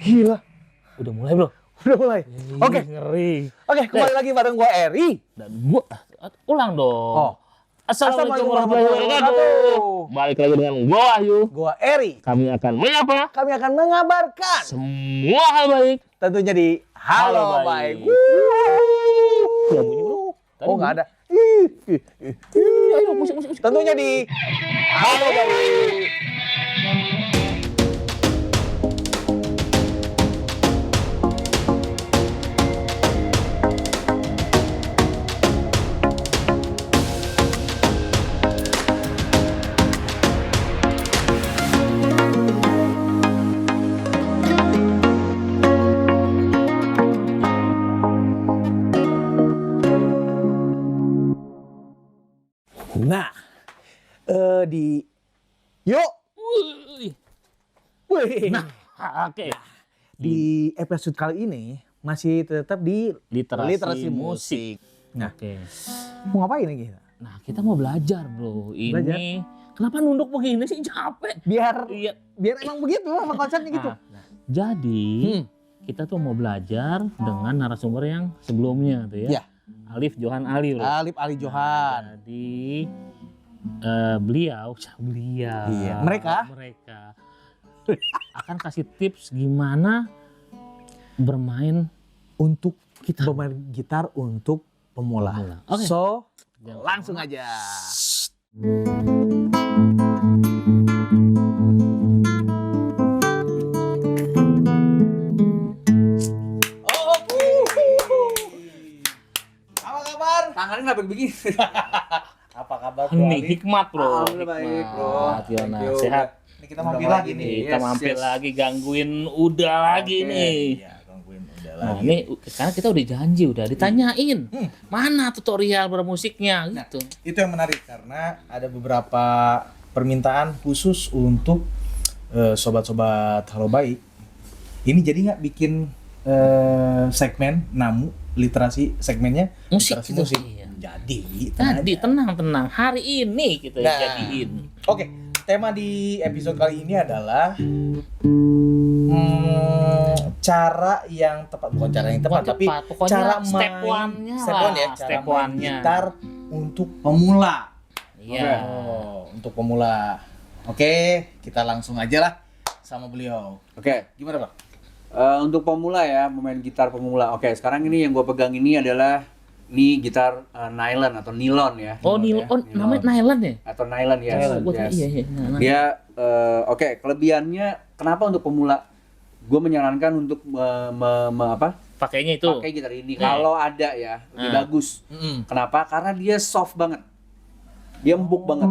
Gila. Udah mulai bro? Udah mulai. Oke. Ngeri. Oke, kembali lagi bareng gua Eri. Dan gua ulang dong. Oh. Assalamualaikum warahmatullahi wabarakatuh. Balik lagi dengan gua Wahyu. Gua Eri. Kami akan menyapa Kami akan mengabarkan semua hal baik. tentunya di Halo Halo Baik. Baik. Ya, bunyi, bro. Tadi Oh, nggak bunyi. ada. Ayo, musik. Tentunya di Halo Baik. Nah, di yuk. Wih. Nah, oke. Di episode kali ini masih tetap di Literasi musik. Nah, Oke. mau ngapain nih kita? Nah, kita mau belajar, bro. Ini Belajar. kenapa nunduk begini sih? Capek. Biar Iya. emang begitu sama konsepnya gitu. Nah, jadi kita tuh mau belajar dengan narasumber yang sebelumnya tuh ya. Iya. Alif Johan Ali, bro. Alif Ali Johan. Jadi beliau Iya. Mereka akan kasih tips gimana bermain untuk kita bermain gitar untuk pemula. Pemula. Oke. So, Jangan langsung aja. Oke. Apa kabar? Tangannya kenapa begini? Apa kabar Bro Ini Ali? hikmat, bro. Alhamdulillah baik, bro. Yona, Thank you. sehat. Ini kita mampir lagi nih. Kita mampir lagi, gangguin udah lagi Oke. nih. Iya, gangguin udah Nah, lagi. ini karena kita udah janji, udah ditanyain mana tutorial bermusiknya Nah, gitu. itu yang menarik karena ada beberapa permintaan khusus untuk sobat-sobat Halo Baik. Ini jadi nggak bikin segmen namu literasi segmennya Musik literasi gitu. musik. Iya. Jadi Tadi tenang aja. tenang. Hari ini kita Nah. jadiin. Oke, tema di episode kali ini adalah cara yang tepat, bukan cara yang tepat, Bukan tapi tepat, pokoknya cara step main one-nya step lah, one ya, cara step main one-nya. gitar untuk pemula. Iya. Oh, untuk pemula. Oke, kita langsung aja lah sama beliau. Oke, Gimana, Bang? untuk pemula ya, pemain gitar pemula. Oke, sekarang ini yang gue pegang ini adalah gitar nylon atau nylon ya. Oh, Nylon nilon, ya, namanya nylon ya? Atau nylon ya. Nylon, Gua kira- iya. Nah. Dia oke, kelebihannya kenapa untuk pemula? Gue menyarankan untuk Pakainya itu. pakai gitar ini. Oke. Kalau ada ya, lebih Nah. bagus. Mm-mm. Kenapa? Karena dia soft banget. Dia empuk banget.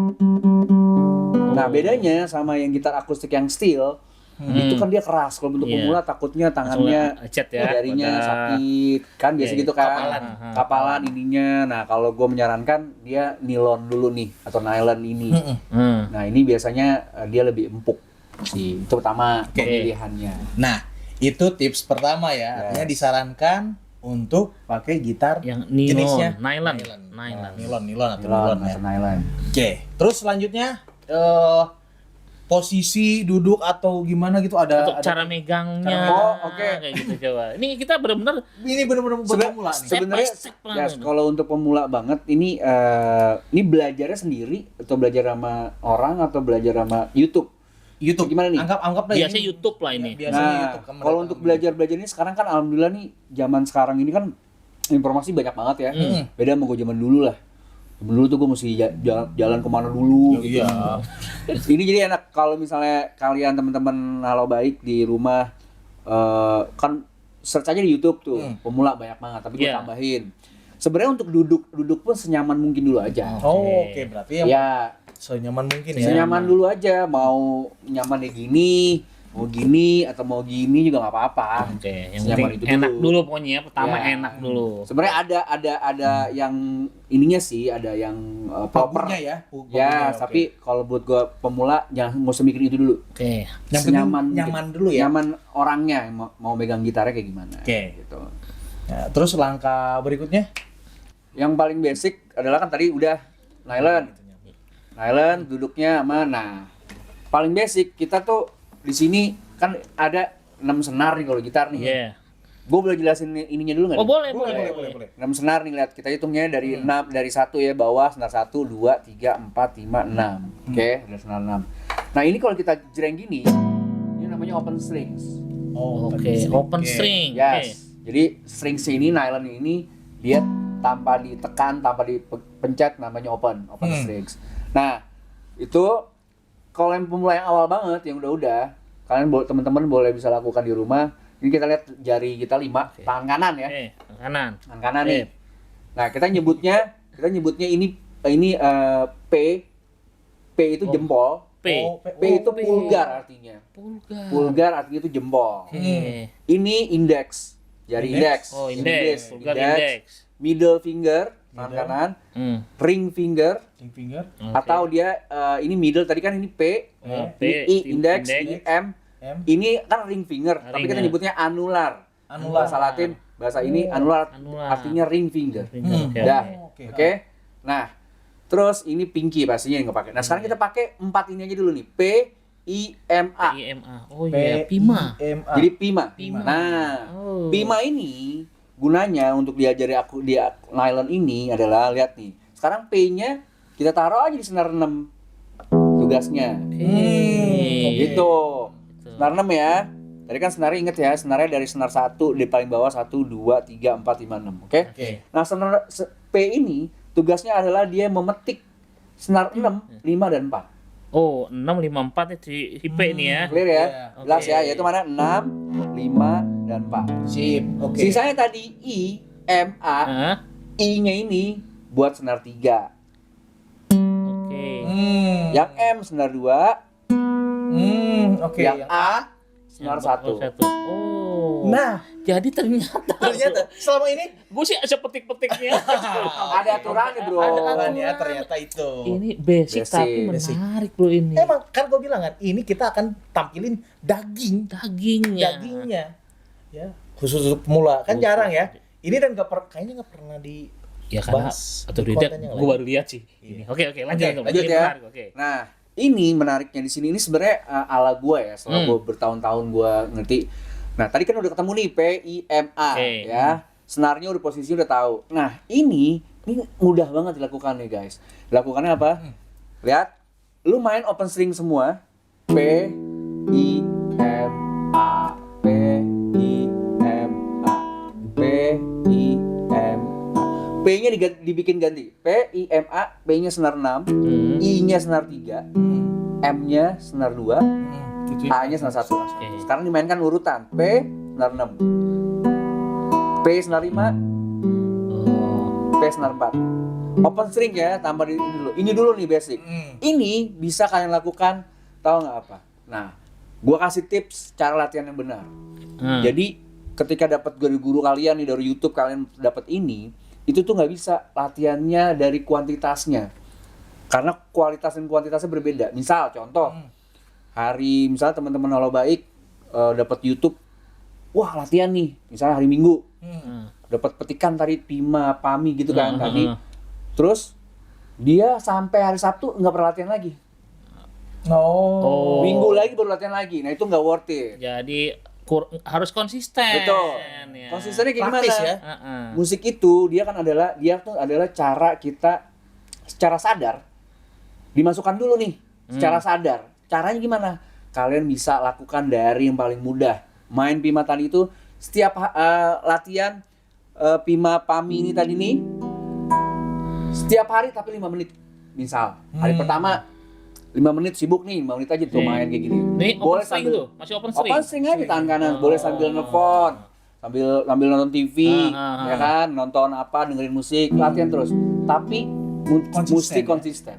Nah, bedanya sama yang gitar akustik yang steel, itu kan dia keras. Kalau untuk Iya. pemula takutnya tangannya lecet ya. jarinya pada- sakit. Kan biasa Iya, gitu kan. kapalan. Kapalan ininya. Nah, kalau gue menyarankan dia nilon dulu nih atau nylon ini. Mm-mm. Hmm. Nah, ini biasanya dia lebih empuk sih. Itu pertama Oke. pemilihannya. Nah, itu tips pertama ya. Artinya Yes. disarankan untuk pakai gitar Yang nilon, jenisnya nylon. Nylon atau Nylon nilon ya. atau nylon. Oke, terus selanjutnya posisi duduk atau gimana gitu Untuk ada cara megangnya. Oh, oke. Kayak gitu coba. Ini kita benar-benar ini benar-benar buat pemula nih. Step by Sebenarnya step ya, banget. kalau untuk pemula banget ini belajarnya sendiri atau belajar sama orang atau belajar sama YouTube. YouTube Gimana nih? Anggap dah biasanya ini. YouTube lah ini. Biasanya Nah, YouTube kan kalau mereka untuk ambil. belajar ini sekarang kan alhamdulillah nih zaman sekarang ini kan informasi banyak banget ya. Beda sama gue zaman dulu lah. Dulu tuh gue mesti jalan kemana dulu. Iya. Ini jadi enak kalau misalnya kalian teman-teman Halo Baik di rumah kan search aja di YouTube tuh pemula banyak banget. Tapi gue Iya. tambahin. Sebenarnya untuk duduk pun senyaman mungkin dulu aja. Oh, oke berarti yang Ya, senyaman mungkin ya. senyaman dulu aja. Mau nyaman gini, mau gini atau mau gini juga nggak apa-apa. Oke, yang Senyaman penting itu enak dulu. dulu pokoknya ya. Pertama Ya. enak dulu. Sebenarnya ada yang ininya sih, ada yang proper. Pagunya ya. Ya, Oke. tapi kalau buat gua pemula jangan nggak usah mikirin itu dulu. Oke. yang penting senyaman nyaman dulu ya. Nyaman orangnya yang mau megang gitarnya kayak gimana. Oke. Gitu. Ya, terus langkah berikutnya Yang paling basic adalah kan tadi udah nylon. Nylon duduknya mana? Paling basic kita tuh di sini kan ada 6 senar nih kalau gitar nih. Iya. Gue boleh jelasin ininya dulu nggak? Oh, nih? boleh. 6 senar nih, lihat. Kita hitungnya dari 6, dari 1 ya, bawah senar 1, 2, 3, 4, 5, 6. Oke, ada senar 6. Nah, ini kalau kita jreng gini, ini namanya open strings. Oke, open string. Yes. Jadi strings ini, nylon ini dia tanpa ditekan, tanpa dipencet, namanya open strings. Nah, itu kalau yang pemula yang awal banget, yang udah, kalian teman-teman boleh bisa lakukan di rumah. Ini kita lihat jari kita 5, tangan kanan ya. Kanan. Tangan kanan nih. Nah, kita nyebutnya ini P itu jempol. P. P itu pulgar artinya. Pulgar artinya itu jempol. Ini index, jari index. Oh, index. Pulgar index. Middle finger, tangan kanan. Ring finger. Atau dia ini middle, tadi kan ini P. Ini I, index. Ini M. Ini kan ring finger, tapi kita nyebutnya anular. Bahasa Latin, bahasa ini anular. Artinya ring finger. Oke. Nah, terus ini pinky pastinya yang nggak pakai. Nah, sekarang kita pakai 4 ini aja dulu nih. P, I, M, A. Oh iya, Pima. Jadi Pima. Nah, Pima ini gunanya untuk diajari aku di nylon ini adalah, lihat nih. Sekarang P-nya kita taruh aja di senar 6. Tugasnya. Gitu. Senar 6 ya. Tadi kan senarnya, inget ya, senarnya dari senar 1 di paling bawah 1, 2, 3, 4, 5, 6. Oke? Nah, senar P ini tugasnya adalah dia memetik senar 6, 5, dan 4. Oh, 6, 5, 4 itu si P nih ya. Clear ya? Jelas ya, yaitu mana? 6, 5, dan 4. Sip, oke. Sisanya tadi I, M, A. I-nya ini buat senar 3. Oke. Yang M senar 2. Oke. Yang A senar 1. Oh. Nah, jadi ternyata selama ini gue sih ada petik-petiknya. ada aturannya, Bro. ada aturannya ternyata itu. Ini basic tapi menarik bro ini. Emang kan gue bilang kan, ini kita akan tampilin dagingnya. Ya, khusus untuk pemula. Kan jarang ya. Ini dan kayaknya nggak pernah di Ya karena atau tidak, gue baru lihat sih. Ini. Oke, lanjut ya. Menarik, oke. Nah, ini menariknya di sini, ini sebenarnya ala gue ya, setelah gue bertahun-tahun gue ngerti. Nah, tadi kan udah ketemu nih P, I, M, A ya. Senarnya udah, posisinya udah tahu. Nah, ini mudah banget dilakukan nih guys. Dilakukannya apa? Lihat, lu main open string semua. P, I, M, A, P, I, M, A, P, I, M, A. P-nya dibikin ganti. P, I, M, A, P-nya senar 6, I-nya senar 3, M-nya senar 2, A-nya senar 1. Sekarang dimainkan urutan. P senar 6, P senar 5, P senar 4. Open string ya, tambah ini dulu. Ini dulu nih basic. Ini bisa kalian lakukan, tahu nggak apa? Nah, gua kasih tips cara latihan yang benar. Jadi ketika dapat dari guru kalian nih, dari YouTube kalian dapat ini, itu tuh nggak bisa latihannya dari kuantitasnya, karena kualitas dan kuantitasnya berbeda. Misal contoh, hari misalnya teman-teman Halo Baik dapat YouTube, wah latihan nih, misalnya hari Minggu, dapat petikan tadi Pima, Pami gitu kan tadi, terus dia sampai hari Sabtu nggak pernah latihan lagi. Minggu lagi baru latihan lagi. Nah itu nggak worth it. Jadi harus konsisten. Betul. Ya. Konsistennya kayak Praktis gimana? Ya? Musik itu dia tuh adalah cara kita secara sadar dimasukkan dulu nih, secara sadar. Caranya gimana? Kalian bisa lakukan dari yang paling mudah. Main Pima tadi itu setiap latihan Pima Pami ini tadi nih, setiap hari tapi 5 menit. Misal hari pertama 5 menit sibuk nih, 5 menit aja tuh main kayak gini. Ini boleh open string sambil tuh, masih open string. Open string aja tangan kanan, boleh sambil nelfon, sambil nonton TV, ya kan, nonton apa, dengerin musik, latihan terus. Tapi mesti konsisten.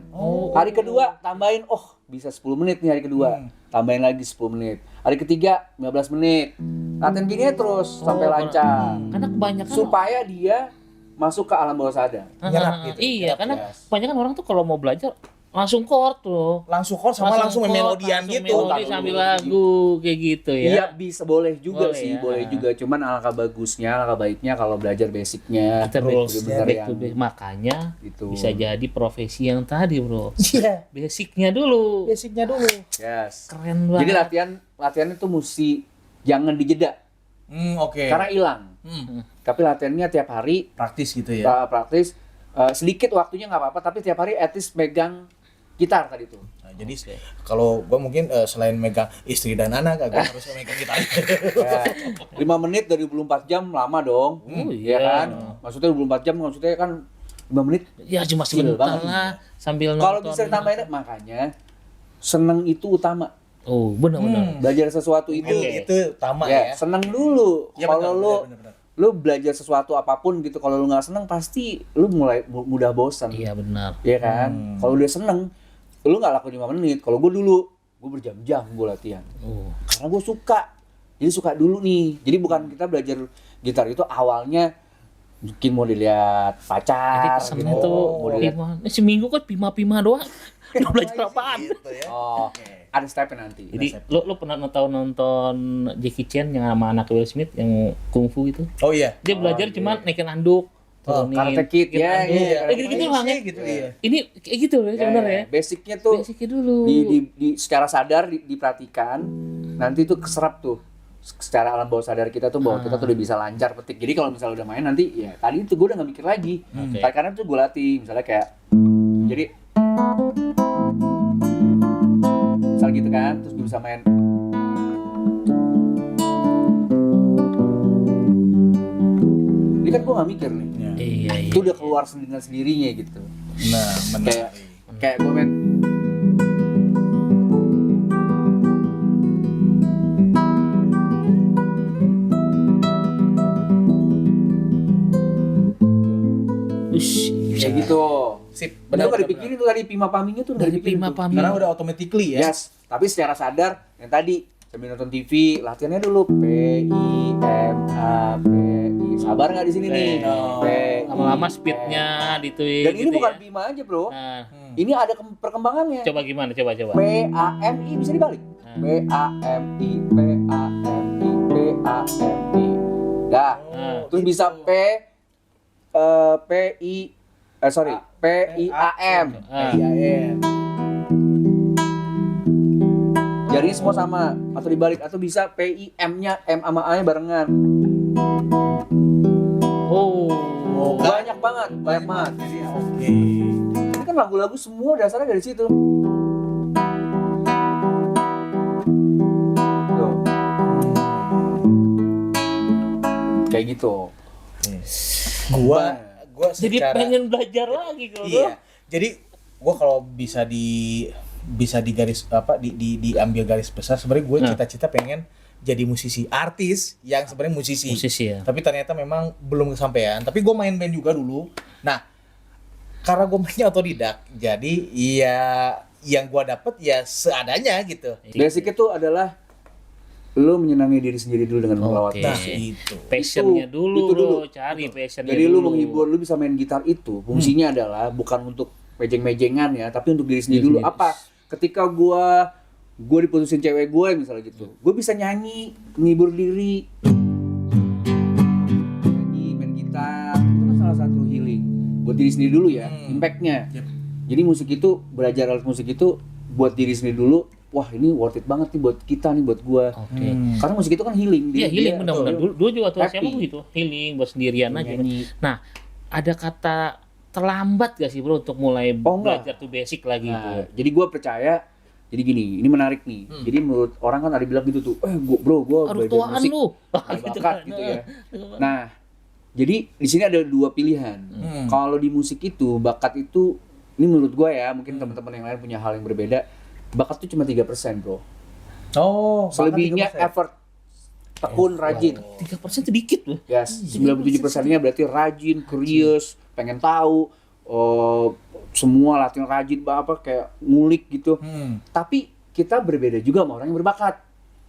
Hari kedua tambahin, bisa 10 menit nih hari kedua. Tambahin lagi 10 menit. Hari ketiga 15 menit. Latihan gini terus sampai lancar. Karena kebanyakan supaya dia masuk ke alam bawah sadar. Nyerap gitu. Iya, karena kebanyakan orang tuh kalau mau belajar langsung chord loh. Langsung chord sama langsung chord, melodian langsung gitu. melodi sambil lagu kayak gitu ya. Iya bisa boleh juga Boleh sih, ya. boleh juga. Cuman alangkah bagusnya, alangkah baiknya kalau belajar basicnya. Kita Terus, bener-bener back yang to basic. Makanya gitu. bisa jadi profesi yang tadi bro. Iya, Basicnya dulu. basicnya dulu. Yes. Keren banget. Jadi latihan itu mesti jangan dijeda Oke. karena hilang. Tapi latihannya tiap hari Praktis gitu ya. praktis. Sedikit waktunya nggak apa-apa, tapi tiap hari at least megang gitar tadi tuh. Nah, jadi kalau gua mungkin selain megang istri dan anak, gua harus megang gitar. Ya, 5 menit dari 24 jam lama dong. Iya. Ya kan? Maksudnya 24 jam maksudnya kan 5 menit. Ya cuma Kecil sebentar banget. lah sambil nonton. Kalau bisa ditambahin makanya seneng itu utama. Oh benar-benar. Belajar sesuatu itu Itu utama ya, ya. seneng dulu. Ya, Kalau benar. lu belajar sesuatu apapun gitu, kalau lu nggak seneng pasti lu mulai mudah bosan. Iya benar. Iya kan? Kalau udah seneng, lu nggak lakuin 5 menit. Kalau gue dulu, gue berjam-jam gue latihan. Oh. Karena gue suka. Jadi suka dulu nih. Jadi bukan kita belajar gitar itu awalnya mungkin mau dilihat Jadi pacar kesannya gitu. tuh Mau dilihat. seminggu kan pima-pima doang. Udah belajar apaan? Gitu ya. Oh, ada stepnya nanti. Jadi lo pernah nonton Jackie Chan yang sama anak Will Smith yang kungfu gitu? Oh iya. Dia belajar cuma naikin anduk, turunin. Karate Kid naikin ya, anduk. iya. Gitu-gitu Iya, lah ya. gitu iya. Ini kayak gitu loh sebenarnya. Basicnya tuh Basicnya dulu. di secara sadar diperhatikan, nanti tuh keserap tuh secara alam bawah sadar kita tuh bahwa kita tuh udah bisa lancar petik. Jadi kalau misalnya udah main nanti ya tadi itu gue udah gak mikir lagi. Oke. Karena tuh gue latih misalnya kayak jadi misal gitu kan, terus gue bisa main. Ini kan gue gak mikir nih. Iya. Itu udah keluar dengan sendirinya gitu. Nah, menarik. Kayak gue main Ush, kayak gitu. Sip, Benar benar. gak dipikirin tuh tadi pima paminya tuh udah dari dipikirin prima tuh. pami. Karena udah automatically ya. Yes, tapi secara sadar yang tadi sambil nonton TV latihannya dulu P I M A P I. Sabar nggak di sini nih? Oh. P, Lama-lama I, speednya M. dituin. Dan ini gitu bukan ya. Bima aja bro. Nah, Ini ada perkembangannya. coba gimana? Coba. P A M I bisa dibalik. P A M I P A M I P A M I. Dah. Nah. Terus bisa P I sorry P I A M. Iya. Jadinya semua sama atau dibalik atau bisa P I M-nya M sama A-nya barengan. Oh. Banyak banget. Jadi oke. Ini kan lagu-lagu semua dasarnya dari situ. Tuh. Kayak gitu. Gua Jadi secara pengen belajar lagi kalau iya. Jadi gua kalau bisa di garis diambil garis besar sebenarnya gue cita-cita pengen jadi musisi artis yang sebenarnya musisi ya. tapi ternyata memang belum kesampaian. Tapi gue main band juga dulu. Nah karena gue mainnya otodidak jadi ya yang gue dapet ya seadanya gitu. Basic itu adalah lu menyenangi diri sendiri dulu dengan melawat Oke. Nah musik. itu Passionnya Itu dulu dulu. bro, cari passionnya Jadi dulu. lu menghibur, lu bisa main gitar itu fungsinya adalah bukan untuk mejeng-mejengan ya, tapi untuk diri sendiri dulu. Apa? Ketika gua diputusin cewek gue misalnya gitu, gue bisa nyanyi, menghibur diri, nyanyi, main gitar, itu kan salah satu healing buat diri sendiri dulu ya, impactnya. Yep. Jadi musik itu, belajar alat musik itu buat diri sendiri dulu. Wah ini worth it banget nih buat kita nih, buat gua. Oke. Karena musik itu kan healing. Iya healing benar-benar. Dulu juga tuh happy. SMA begitu, healing buat sendirian aja. Nyanyi. Nah, ada kata terlambat gak sih bro untuk mulai Oh, enggak. belajar tuh basic lagi Nah, tuh? jadi gue percaya, jadi gini, ini menarik nih. Jadi menurut orang kan ada bilang gitu tuh, gue Aduh belajar tuaan musik, lu. ada Gitu bakat kan. gitu ya. Nah, jadi di sini ada dua pilihan. Kalau di musik itu, bakat itu, ini menurut gue ya, mungkin teman-teman yang lain punya hal yang berbeda. Bakat itu cuma 3% bro. oh Selebihnya effort, tekun, rajin. 3% sedikit loh. Yes, 97%-nya berarti rajin, curious, pengen tahu, semua latihan rajin, apa kayak ngulik gitu. Tapi kita berbeda juga sama orang yang berbakat.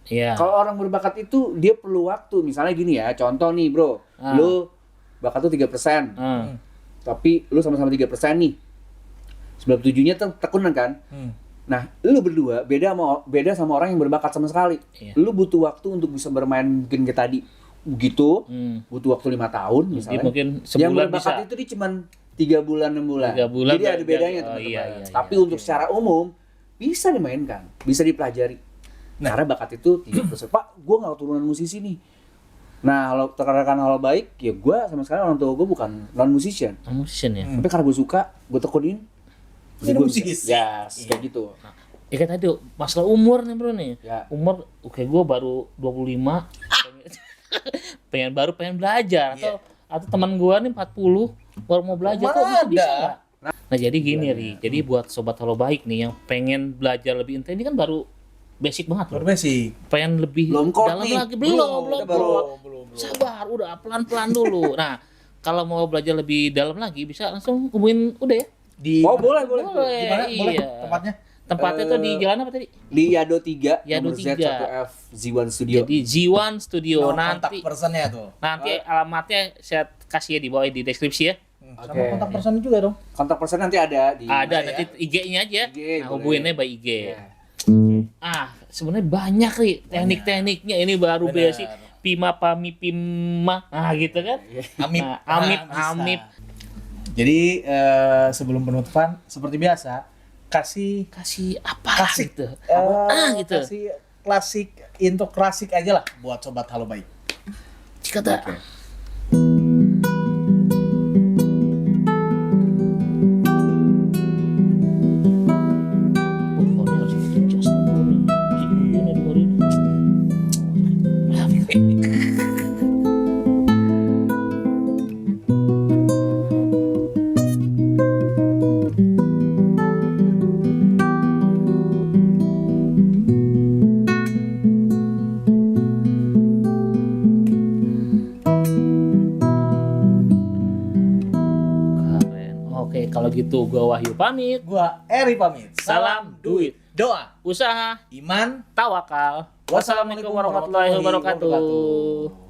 Iya. Kalau orang berbakat itu dia perlu waktu. Misalnya gini ya, contoh nih bro, lu bakat tuh 3%, tapi lu sama-sama 3% nih. 97-nya tekunan kan. Nah, lu berdua beda sama orang yang berbakat sama sekali. Iya. Lu butuh waktu untuk bisa bermain mungkin kayak tadi begitu, butuh waktu 5 tahun Jadi misalnya. mungkin Yang sebulan berbakat bisa. itu dia cuman 3 bulan 6 bulan. 3 bulan Jadi ada bedanya oh, teman-teman. iya, Tapi iya. untuk secara umum bisa dimainkan, bisa dipelajari. Karena bakat itu 3%. Pak, gua nggak keturunan musisi nih. Nah, kalau rekan hal baik, ya gua sama sekali orang tua gua bukan non musician. Musician ya. Tapi karena gua suka, gua tekunin. Jadi gua musisi. bisa. Yes, kayak gitu. Ya kan tadi masalah umur nih bro nih. Ya. Umur oke gue baru 25 pengen belajar atau teman gue nih 40 baru mau belajar Mana kok gitu bisa ada? nggak? Nah jadi gini Ri, jadi buat sobat halo baik nih yang pengen belajar lebih intens ini kan baru basic banget Baru loh. basic. Pengen lebih Belum chord dalam nih. lagi belum. Belum. Sabar, udah pelan-pelan dulu. Nah, kalau mau belajar lebih dalam lagi bisa langsung hubungin udah ya. Di Oh, boleh. Di mana? Boleh Iya. tempatnya? Tempatnya tuh di jalan apa tadi? Di Yado 3, Yado nomor 3. Z1F Z1 Studio. Jadi Ziwan Studio Kontak nanti personnya tuh. alamatnya saya kasih ya di bawah di deskripsi ya. Sama Oke. kontak person juga dong. Kontak person nanti ada di Ada ya. nanti IG-nya aja. IG, Nah, boleh. hubunginnya by IG. Iya. Sebenarnya banyak nih teknik-tekniknya. Ini baru Bener. basic pima pami pima. Nah, gitu kan. Amip. Nah, amip bisa. amip. Jadi sebelum penutupan seperti biasa kasih Kasih apa Kasih. gitu. Gitu. kasih klasik intro klasik aja lah buat sobat halo baik. Jika tak Oh, ini harus adjust dulu nih. Musik ini dengerin. Keren. Oke, kalau gitu gua Wahyu pamit. Gua Eri pamit. Salam duit. Doa, Usaha iman, tawakal. Wassalamualaikum warahmatullahi wabarakatuh.